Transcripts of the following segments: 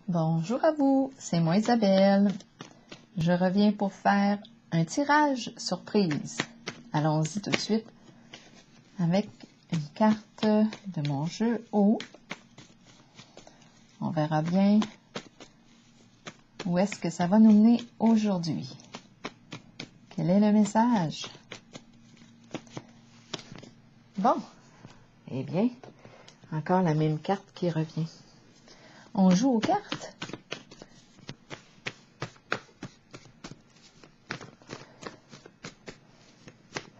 Bonjour à vous, c'est moi Isabelle. Je reviens pour faire un tirage surprise. Allons-y tout de suite avec une carte de mon jeu haut. On verra bien où est-ce que ça va nous mener aujourd'hui. Quel est le message? Bon, eh bien, encore la même carte qui revient. On joue aux cartes.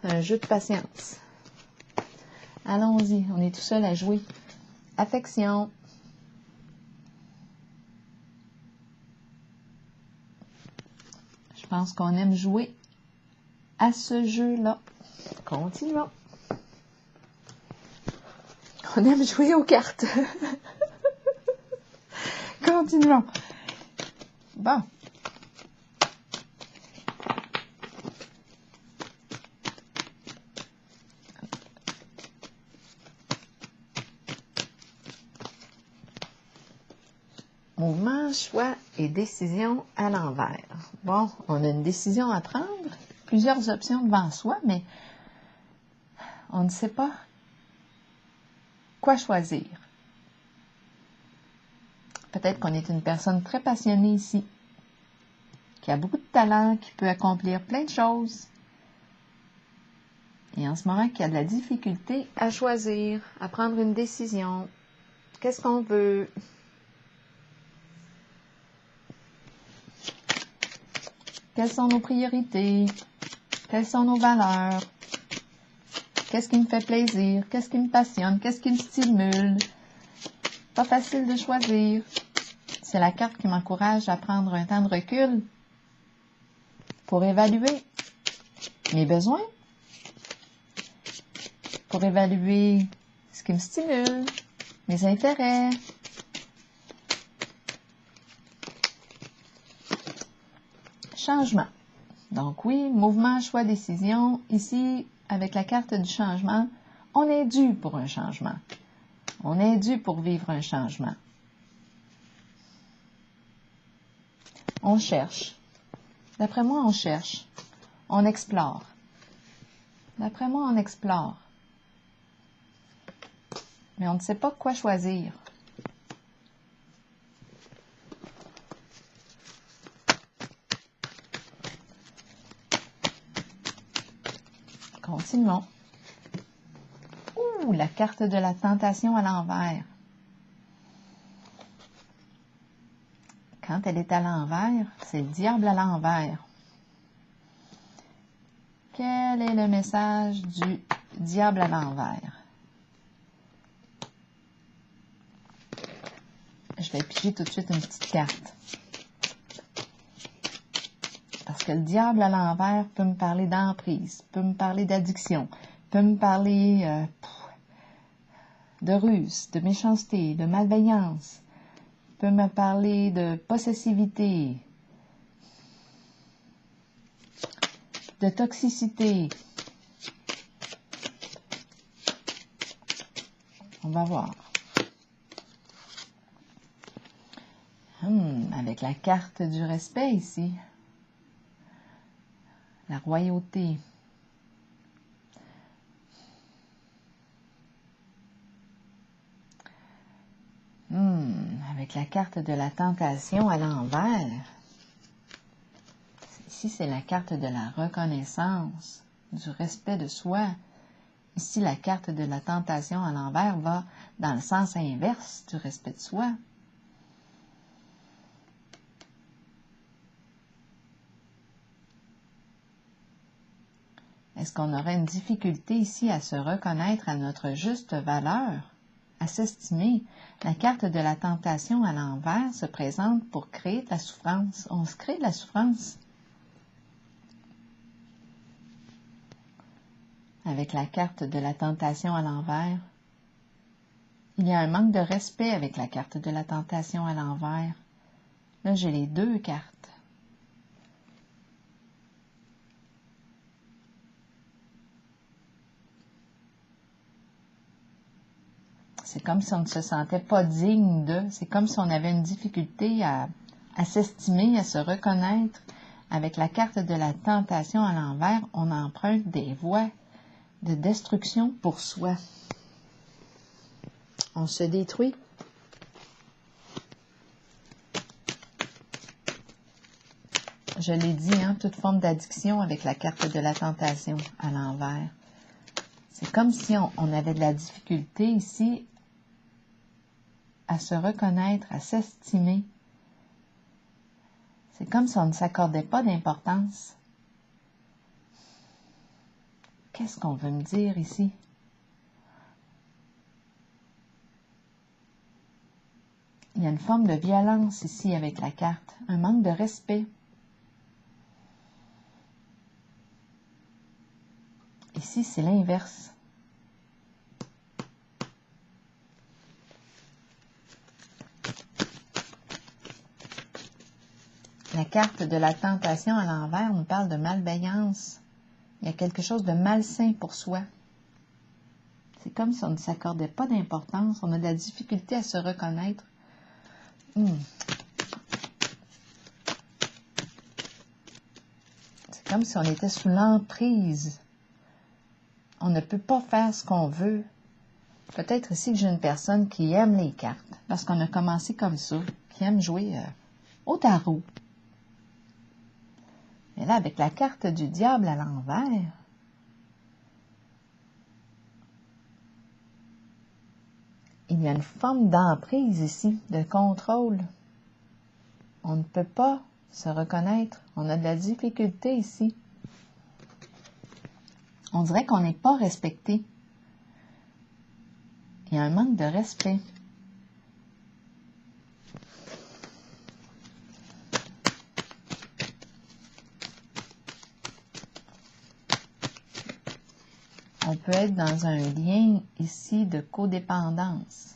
Un jeu de patience. Allons-y, on est tout seul à jouer. Affection. Je pense qu'on aime jouer à ce jeu-là. Continuons. On aime jouer aux cartes. Continuons. Bon. Mouvement, choix et décision à l'envers. Bon, on a une décision à prendre, plusieurs options devant soi, mais on ne sait pas quoi choisir. Peut-être qu'on est une personne très passionnée ici, qui a beaucoup de talent, qui peut accomplir plein de choses. Et en ce moment, qui a de la difficulté à choisir, à prendre une décision. Qu'est-ce qu'on veut? Quelles sont nos priorités? Quelles sont nos valeurs? Qu'est-ce qui me fait plaisir? Qu'est-ce qui me passionne? Qu'est-ce qui me stimule? Pas facile de choisir. C'est la carte qui m'encourage à prendre un temps de recul pour évaluer mes besoins, pour évaluer ce qui me stimule, mes intérêts. Changement. Donc oui, mouvement, choix, décision. Ici, avec la carte du changement, on est dû pour un changement. On est dû pour vivre un changement. On cherche. D'après moi, on cherche. On explore. D'après moi, on explore. Mais on ne sait pas quoi choisir. Continuons. Ouh, la carte de la tentation à l'envers. Quand elle est à l'envers, c'est le diable à l'envers. Quel est le message du diable à l'envers? Je vais piger tout de suite une petite carte. Parce que le diable à l'envers peut me parler d'emprise, peut me parler d'addiction, peut me parler de ruse, de méchanceté, de malveillance, peut me parler de possessivité, de toxicité. On va voir. Avec la carte du respect ici. La royauté. Avec la carte de la tentation à l'envers. Ici, c'est la carte de la reconnaissance, du respect de soi. Ici, la carte de la tentation à l'envers va dans le sens inverse du respect de soi. Est-ce qu'on aurait une difficulté ici à se reconnaître à notre juste valeur, à s'estimer? La carte de la tentation à l'envers se présente pour créer de la souffrance. On se crée de la souffrance. Avec la carte de la tentation à l'envers, il y a un manque de respect avec la carte de la tentation à l'envers. Là, j'ai les deux cartes. C'est comme si on ne se sentait pas digne de. C'est comme si on avait une difficulté à s'estimer, à se reconnaître. Avec la carte de la tentation à l'envers, on emprunte des voies de destruction pour soi. On se détruit. Je l'ai dit, toute forme d'addiction avec la carte de la tentation à l'envers. C'est comme si on avait de la difficulté ici à se reconnaître, à s'estimer. C'est comme si on ne s'accordait pas d'importance. Qu'est-ce qu'on veut me dire ici? Il y a une forme de violence ici avec la carte, un manque de respect. Ici, c'est l'inverse. La carte de la tentation à l'envers nous parle de malveillance. Il y a quelque chose de malsain pour soi. C'est comme si on ne s'accordait pas d'importance, on a de la difficulté à se reconnaître. C'est comme si on était sous l'emprise. On ne peut pas faire ce qu'on veut. Peut-être ici que j'ai une personne qui aime les cartes, parce qu'on a commencé comme ça, qui aime jouer au tarot. Mais là, avec la carte du diable à l'envers, il y a une forme d'emprise ici, de contrôle. On ne peut pas se reconnaître. On a de la difficulté ici. On dirait qu'on n'est pas respecté. Il y a un manque de respect. On peut être dans un lien ici de codépendance.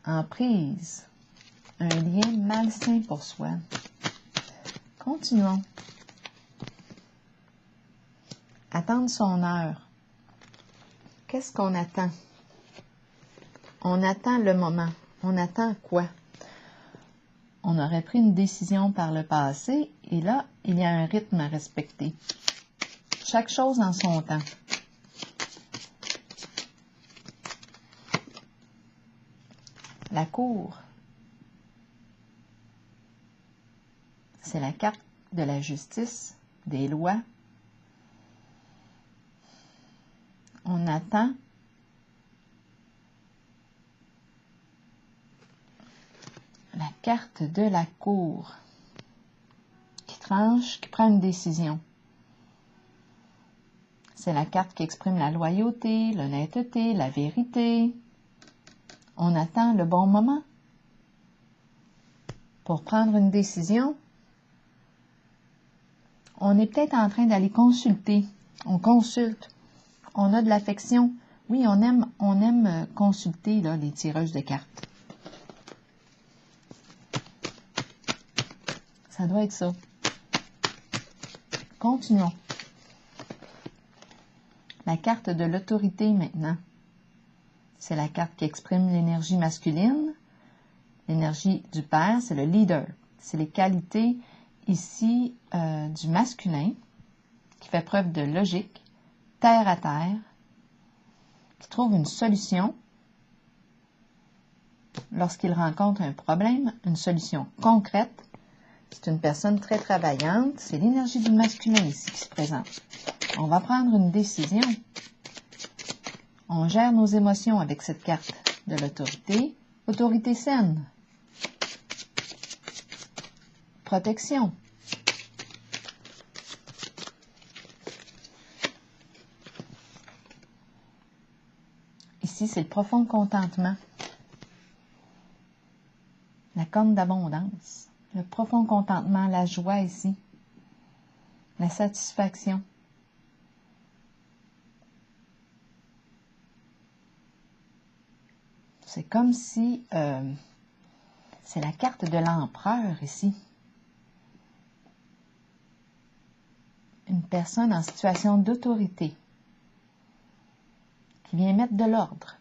Emprise. Un lien malsain pour soi. Continuons. Attendre son heure. Qu'est-ce qu'on attend? On attend le moment. On attend quoi? On aurait pris une décision par le passé et là, il y a un rythme à respecter. Chaque chose en son temps. La cour. C'est la carte de la justice, des lois. On attend la carte de la cour qui tranche, qui prend une décision. C'est la carte qui exprime la loyauté, l'honnêteté, la vérité. On attend le bon moment pour prendre une décision. On est peut-être en train d'aller consulter. On consulte. On a de l'affection. Oui, on aime consulter là, les tireuses de cartes. Ça doit être ça. Continuons. La carte de l'autorité maintenant. C'est la carte qui exprime l'énergie masculine. L'énergie du père, c'est le leader. C'est les qualités ici du masculin qui fait preuve de logique, terre à terre, qui trouve une solution lorsqu'il rencontre un problème, une solution concrète. C'est une personne très travaillante. C'est l'énergie du masculin ici qui se présente. On va prendre une décision. On gère nos émotions avec cette carte de l'autorité. Autorité saine. Protection. Ici, c'est le profond contentement. La corne d'abondance. Le profond contentement, la joie ici. La satisfaction. C'est comme si c'est la carte de l'empereur ici. Une personne en situation d'autorité. qui vient mettre de l'ordre.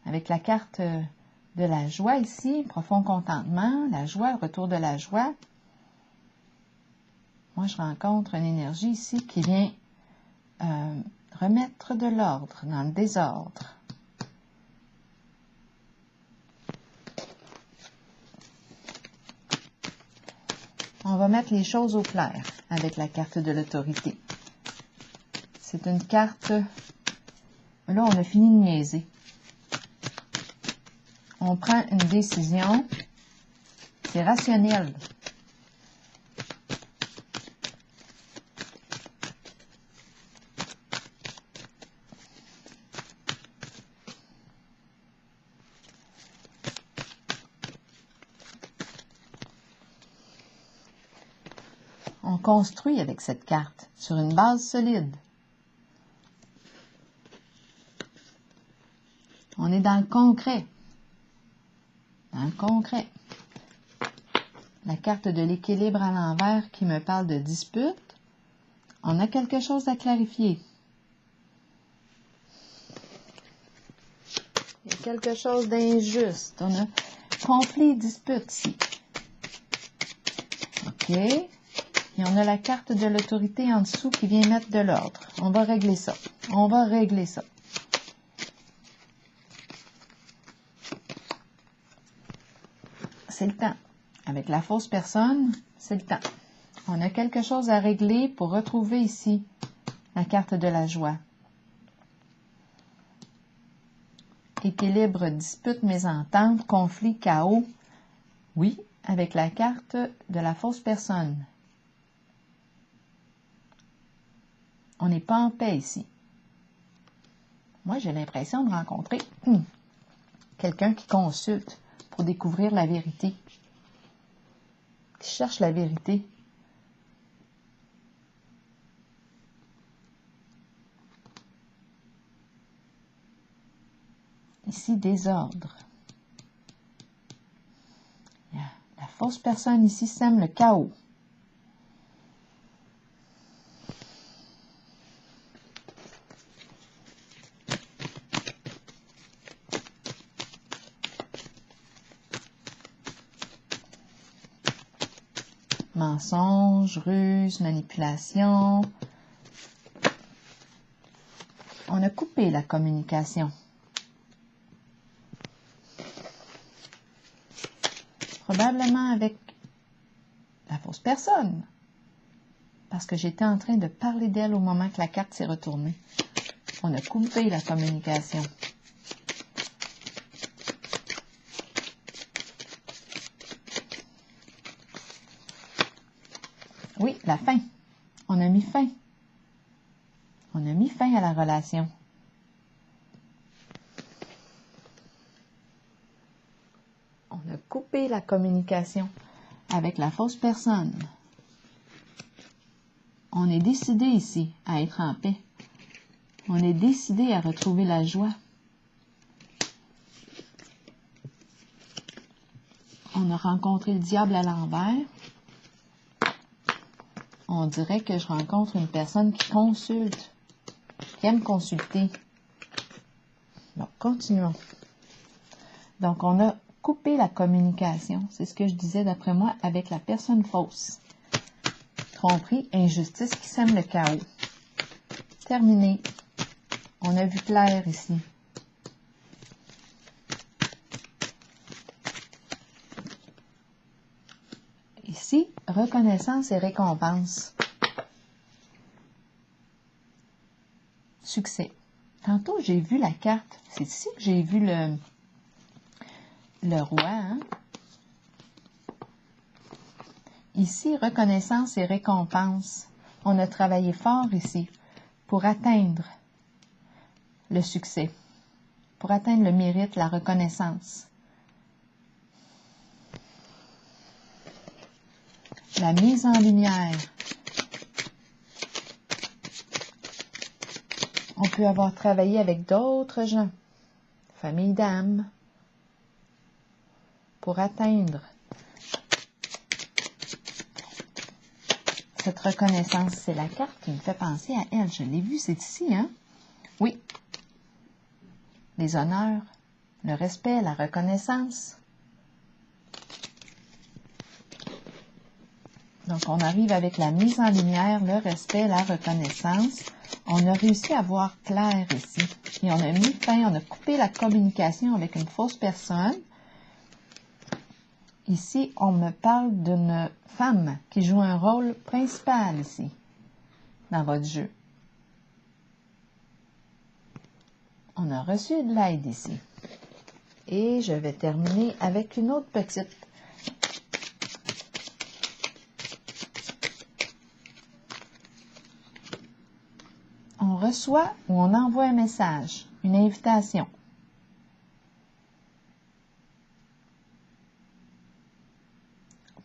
Avec la carte de la joie ici, profond contentement, la joie, le retour de la joie. Moi, je rencontre une énergie ici qui vient remettre de l'ordre dans le désordre. On va mettre les choses au clair avec la carte de l'autorité. C'est une carte... Là, on a fini de niaiser. On prend une décision. C'est rationnel. On construit avec cette carte sur une base solide. On est dans le concret. Dans le concret. La carte de l'équilibre à l'envers qui me parle de dispute. On a quelque chose à clarifier. Il y a quelque chose d'injuste. On a conflit, dispute ici. OK. Et on a la carte de l'autorité en dessous qui vient mettre de l'ordre. On va régler ça. On va régler ça. C'est le temps. Avec la fausse personne, c'est le temps. On a quelque chose à régler pour retrouver ici la carte de la joie. Équilibre, dispute, mésentente, conflit, chaos. Oui, avec la carte de la fausse personne. On n'est pas en paix ici. Moi, j'ai l'impression de rencontrer quelqu'un qui consulte pour découvrir la vérité, qui cherche la vérité. Ici, désordre. La fausse personne ici sème le chaos. Mensonge, ruse, manipulation. On a coupé la communication. Probablement avec la fausse personne. Parce que j'étais en train de parler d'elle au moment que la carte s'est retournée. On a coupé la communication. Oui, la fin. On a mis fin. On a mis fin à la relation. On a coupé la communication avec la fausse personne. On est décidé ici à être en paix. On est décidé à retrouver la joie. On a rencontré le diable à l'envers. On dirait que je rencontre une personne qui consulte, qui aime consulter. Bon, continuons. Donc, on a coupé la communication. C'est ce que je disais d'après moi avec la personne fausse. Tromperie, injustice qui sème le chaos. Terminé. On a vu clair ici. Ici, reconnaissance et récompense. Succès. Tantôt, j'ai vu la carte. C'est ici que j'ai vu le roi. Hein? Ici, reconnaissance et récompense. On a travaillé fort ici pour atteindre le succès, pour atteindre le mérite, la reconnaissance. La mise en lumière. On peut avoir travaillé avec d'autres gens, famille d'âme, pour atteindre cette reconnaissance. C'est la carte qui me fait penser à elle. Je l'ai vue, c'est ici, hein? Oui. Les honneurs, le respect, la reconnaissance. Donc, on arrive avec la mise en lumière, le respect, la reconnaissance. On a réussi à voir clair ici. Et on a mis fin, on a coupé la communication avec une fausse personne. Ici, on me parle d'une femme qui joue un rôle principal ici, dans votre jeu. On a reçu de l'aide ici. Et je vais terminer avec une autre petite. On reçoit ou on envoie un message, une invitation.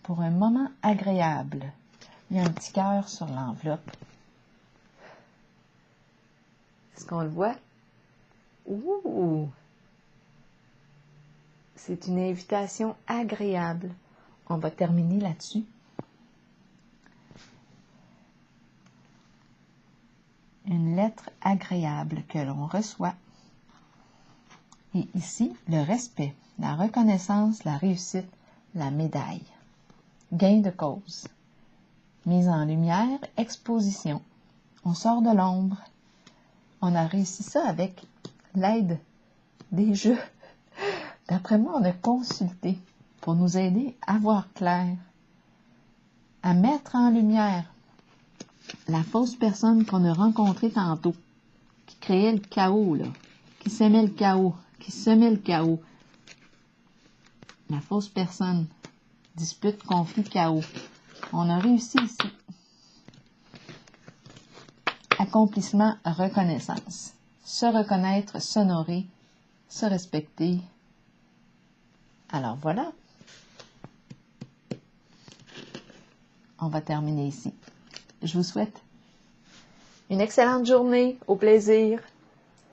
Pour un moment agréable. Il y a un petit cœur sur l'enveloppe. Est-ce qu'on le voit? Ouh! C'est une invitation agréable. On va terminer là-dessus. Une lettre agréable que l'on reçoit. Et ici, le respect, la reconnaissance, la réussite, la médaille. Gain de cause. Mise en lumière, exposition. On sort de l'ombre. On a réussi ça avec l'aide des jeux. D'après moi, on a consulté pour nous aider à voir clair, à mettre en lumière la fausse personne qu'on a rencontrée tantôt, qui créait le chaos, là, qui semait le chaos, qui semait le chaos. La fausse personne, dispute, conflit, chaos. On a réussi ici. Accomplissement, reconnaissance. Se reconnaître, s'honorer, se respecter. Alors voilà. On va terminer ici. Je vous souhaite une excellente journée. Au plaisir.